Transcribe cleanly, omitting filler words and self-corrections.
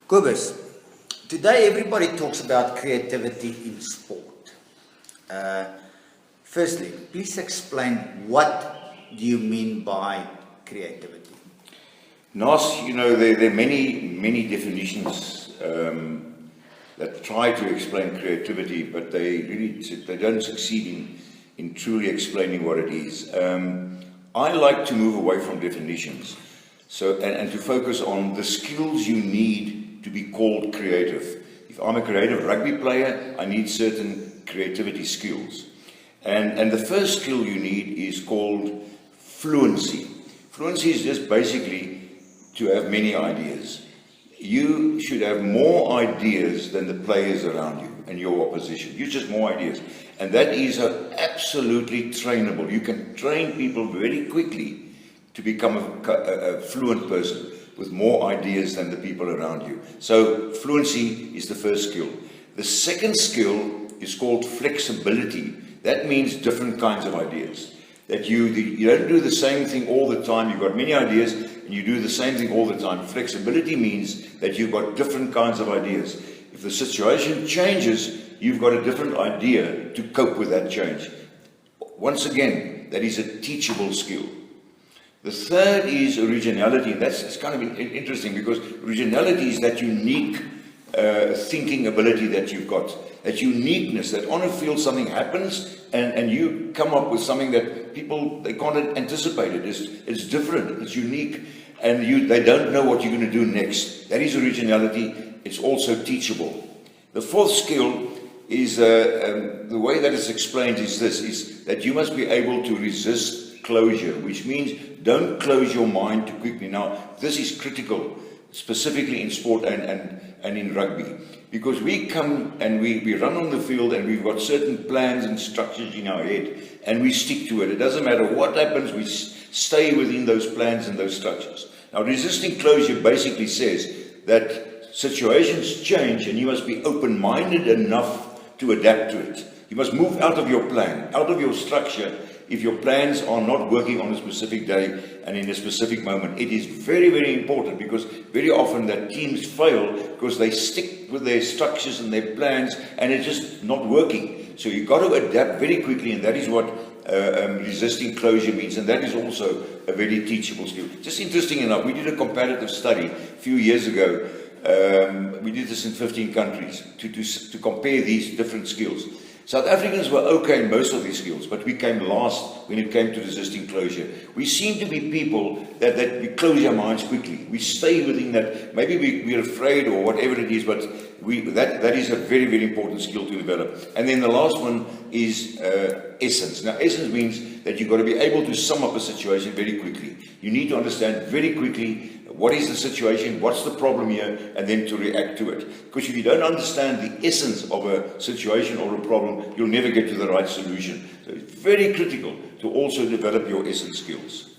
Kobus, today everybody talks about creativity in sport. Firstly, please explain what do you mean by creativity? Nas, there are many definitions that try to explain creativity, but they don't succeed in truly explaining what it is. I like to move away from definitions, and to focus on the skills you need to be called creative. If I'm a creative rugby player, I need certain creativity skills. And the first skill you need is called fluency. Fluency is just basically to have many ideas. You should have more ideas than the players around you and your opposition. You just more ideas. And that is absolutely trainable. You can train people very quickly to become a fluent person with more ideas than the people around you. So fluency is the first skill. The second skill is called flexibility. That means different kinds of ideas. That you don't do the same thing all the time. You've got many ideas and you do the same thing all the time. Flexibility means that you've got different kinds of ideas. If the situation changes, you've got a different idea to cope with that change. Once again, that is a teachable skill. The third is originality, and that's kind of interesting because originality is that unique thinking ability that you've got, that uniqueness, that on a field something happens and you come up with something that people, they can't anticipate it. It's different, it's unique, and they don't know what you're going to do next. That is originality. It's also teachable. The fourth skill is, the way that it's explained is this, is that you must be able to resist closure, which means don't close your mind too quickly. Now, this is critical, specifically in sport and in rugby, because we come and we run on the field and we've got certain plans and structures in our head and we stick to it. It doesn't matter what happens, we stay within those plans and those structures. Now, resisting closure basically says that situations change and you must be open-minded enough to adapt to it. You must move out of your plan, out of your structure, if your plans are not working on a specific day and in a specific moment. It is very, very important, because very often that teams fail because they stick with their structures and their plans and it's just not working. So you've got to adapt very quickly, and that is what resisting closure means, and that is also a very teachable skill. Just interesting enough, we did a comparative study a few years ago. We did this in 15 countries to compare these different skills. South Africans were okay in most of these skills, but we came last when it came to resisting closure. We seem to be people that we close our minds quickly. We stay within that. Maybe we're afraid or whatever it is, but that is a very, very important skill to develop. And then the last one is essence. Now, essence means that you've got to be able to sum up a situation very quickly. You need to understand very quickly what is the situation, what's the problem here, and then to react to it. Because if you don't understand the essence of a situation or a problem, you'll never get to the right solution. So it's very critical to also develop your essence skills.